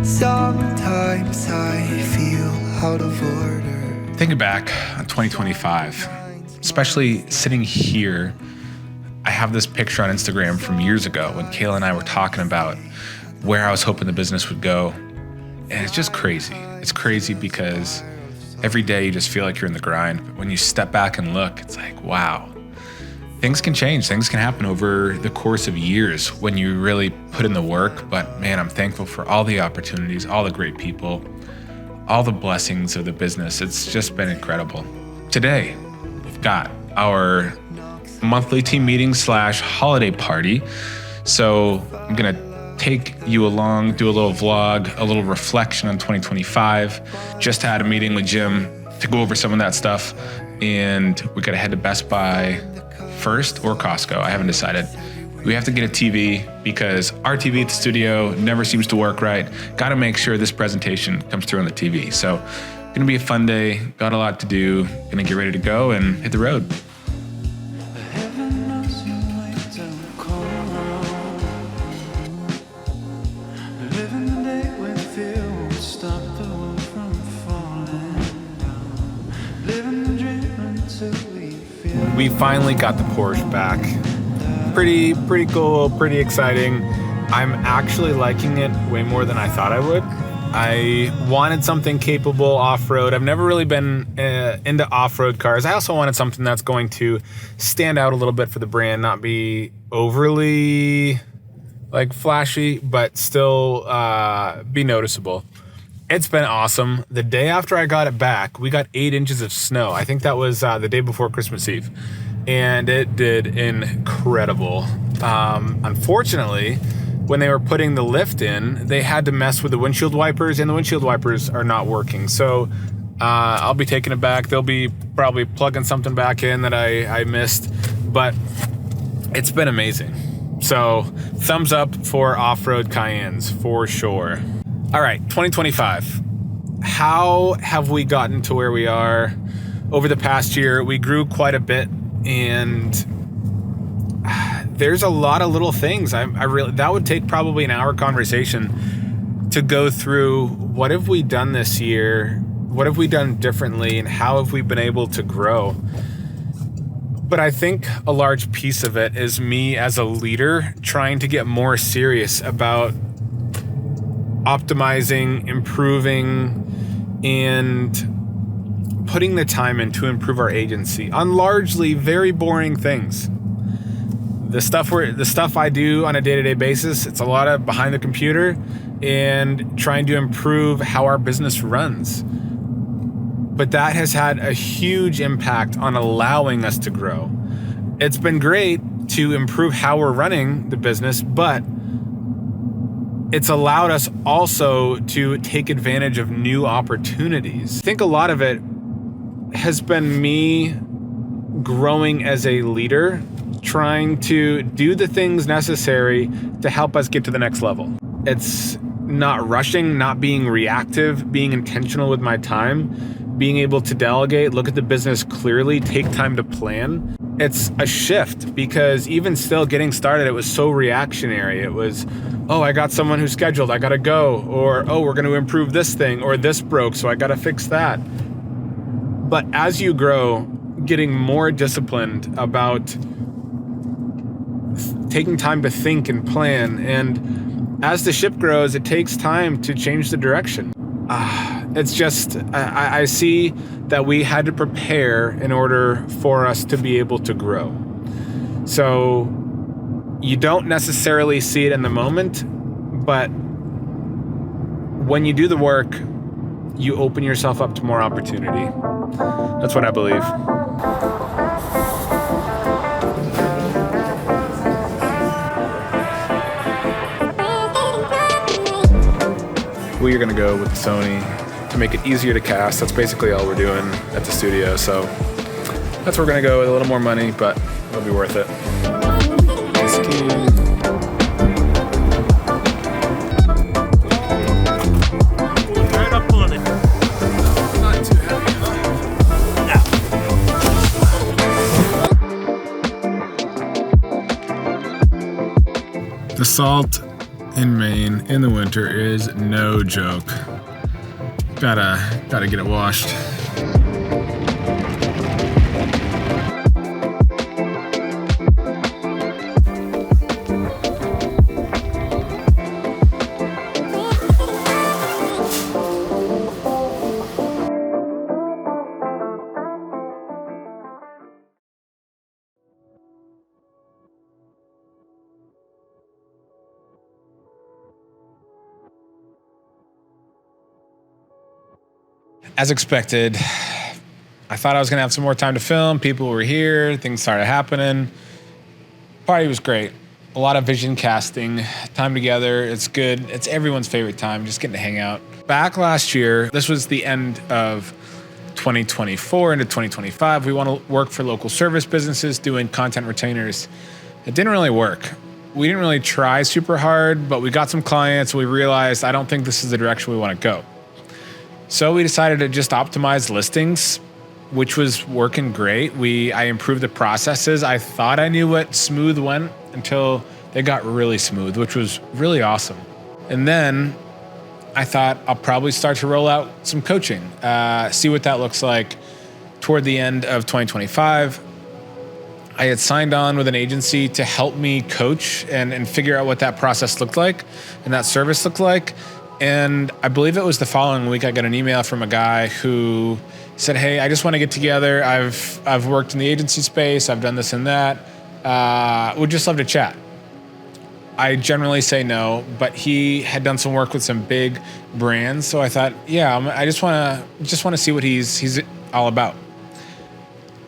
Sometimes I feel out of order. Thinking back on 2025, especially sitting here, I have this picture on Instagram from years ago when Kayla and I were talking about where I was hoping the business would go. And it's just crazy. It's crazy because every day you just feel like you're in the grind. But when you step back and look, it's like, wow, things can change. Things can happen over the course of years when you really put in the work. But man, I'm thankful for all the opportunities, all the great people, all the blessings of the business. It's just been incredible. Today, we've got our monthly team meeting / holiday party. So I'm gonna take you along, do a little vlog, a little reflection on 2025. Just had a meeting with Jim to go over some of that stuff. And we gotta head to Best Buy first or Costco. I haven't decided. We have to get a TV because our TV at the studio never seems to work right. Gotta make sure this presentation comes through on the TV. So gonna be a fun day. Got a lot to do. Gonna get ready to go and hit the road. We finally got the Porsche back. Pretty cool, pretty exciting. I'm actually liking it way more than I thought I would. I wanted something capable off-road. I've never really been into off-road cars. I also wanted something that's going to stand out a little bit for the brand, not be overly like flashy, but still be noticeable. It's been awesome. The day after I got it back, we got 8 inches of snow. I think that was the day before Christmas Eve. And it did incredible. Unfortunately, when they were putting the lift in, they had to mess with the windshield wipers, and the windshield wipers are not working. So I'll be taking it back. They'll be probably plugging something back in that I missed. But it's been amazing. So thumbs up for off-road Cayennes for sure. All right, 2025. How have we gotten to where we are? Over the past year, we grew quite a bit, and there's a lot of little things. I really, that would take probably an hour conversation to go through what have we done this year, what have we done differently, and how have we been able to grow. But I think a large piece of it is me as a leader trying to get more serious about optimizing, improving, and putting the time in to improve our agency on largely very boring things. The stuff I do on a day-to-day basis, it's a lot of behind the computer and trying to improve how our business runs. But that has had a huge impact on allowing us to grow. It's been great to improve how we're running the business, but it's allowed us also to take advantage of new opportunities. I think a lot of it has been me growing as a leader, trying to do the things necessary to help us get to the next level. It's not rushing, not being reactive, being intentional with my time, being able to delegate, look at the business clearly, take time to plan. It's a shift because even still getting started, it was so reactionary. It was, oh, I got someone who's scheduled, I gotta go. Or, oh, we're gonna improve this thing, or this broke, so I gotta fix that. But as you grow, getting more disciplined about taking time to think and plan. And as the ship grows, it takes time to change the direction. It's just, I see that we had to prepare in order for us to be able to grow. So you don't necessarily see it in the moment, but when you do the work, you open yourself up to more opportunity. That's what I believe. We are going to go with the Sony to make it easier to cast. That's basically all we're doing at the studio. So that's where we're going to go with a little more money, but it'll be worth it. Right up on it. Not too heavy. The salt in Maine in the winter is no joke. Gotta get it washed. As expected, I thought I was gonna have some more time to film. People were here, things started happening. Party was great. A lot of vision casting, time together. It's good. It's everyone's favorite time, just getting to hang out. Back last year, this was the end of 2024 into 2025. We want to work for local service businesses doing content retainers. It didn't really work. We didn't really try super hard, but we got some clients. We realized I don't think this is the direction we want to go. So we decided to just optimize listings, which was working great. I improved the processes. I thought I knew what smooth went until they got really smooth, which was really awesome. And then I thought I'll probably start to roll out some coaching, see what that looks like toward the end of 2025. I had signed on with an agency to help me coach and figure out what that process looked like and that service looked like. And I believe it was the following week I got an email from a guy who said, "Hey, I just want to get together. I've worked in the agency space. I've done this and that. Would just love to chat." I generally say no, but he had done some work with some big brands, so I thought, yeah, I just want to see what he's all about.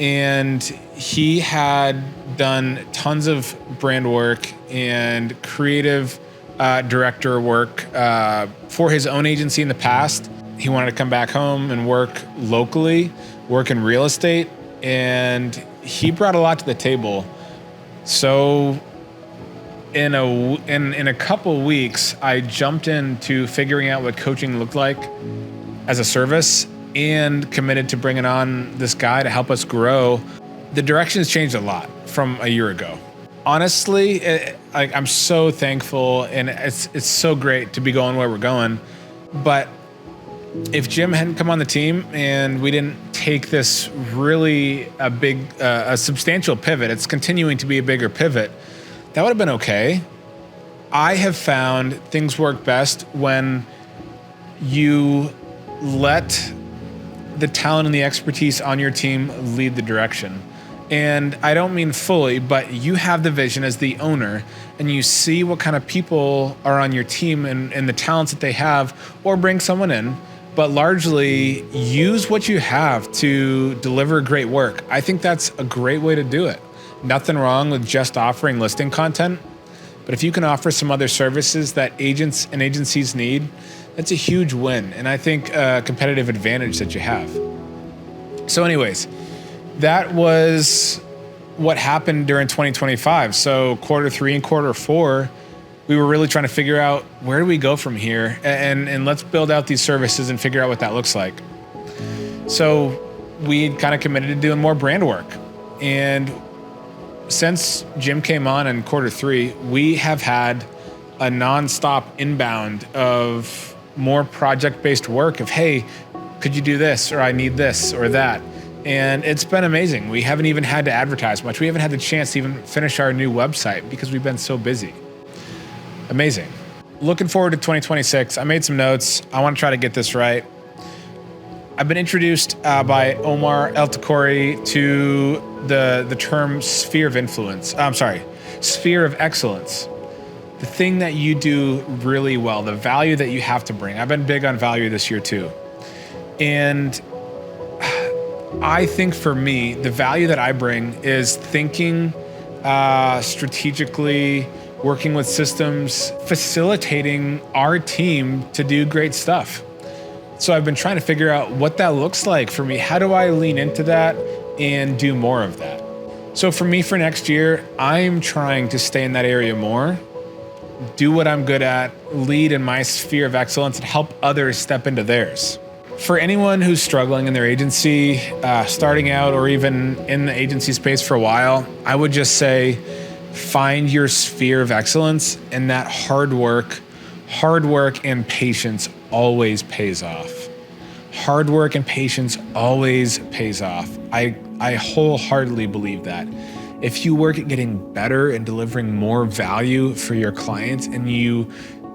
And he had done tons of brand work and creative director work for his own agency in the past. He wanted to come back home and work locally, work in real estate, and he brought a lot to the table. So in a couple weeks, I jumped into figuring out what coaching looked like as a service and committed to bringing on this guy to help us grow. The direction's changed a lot from a year ago. Honestly, I'm so thankful, and it's so great to be going where we're going. But if Jim hadn't come on the team and we didn't take this really a substantial pivot, it's continuing to be a bigger pivot, that would have been okay. I have found things work best when you let the talent and the expertise on your team lead the direction. And I don't mean fully, but you have the vision as the owner and you see what kind of people are on your team and the talents that they have, or bring someone in, but largely use what you have to deliver great work. I think that's a great way to do it. Nothing wrong with just offering listing content, but if you can offer some other services that agents and agencies need, that's a huge win. And I think a competitive advantage that you have. So anyways, that was what happened during 2025. So quarter 3 and quarter 4, we were really trying to figure out where do we go from here, and let's build out these services and figure out what that looks like. So we kind of committed to doing more brand work. And since Jim came on in quarter 3, we have had a nonstop inbound of more project-based work of, hey, could you do this? Or I need this or that. And it's been amazing. We haven't even had to advertise much. We haven't had the chance to even finish our new website because we've been so busy. Amazing. Looking forward to 2026. I made some notes. I want to try to get this right. I've been introduced by Omar El Takori to the term sphere of influence. Sphere of excellence. The thing that you do really well, the value that you have to bring. I've been big on value this year too. And I think for me, the value that I bring is thinking strategically, working with systems, facilitating our team to do great stuff. So I've been trying to figure out what that looks like for me. How do I lean into that and do more of that? So for me, for next year, I'm trying to stay in that area more, do what I'm good at, lead in my sphere of excellence, and help others step into theirs. For anyone who's struggling in their agency, starting out or even in the agency space for a while, I would just say, Find your sphere of excellence, and that hard work and patience always pays off. Hard work and patience always pays off. I wholeheartedly believe that. If you work at getting better and delivering more value for your clients, and you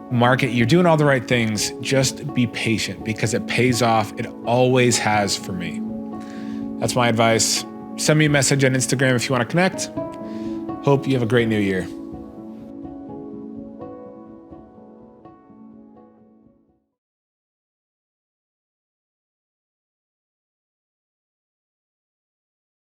market, you're doing all the right things, just be patient, because it pays off. It always has for me. That's my advice. Send me a message on Instagram if you want to connect. Hope you have a great new year.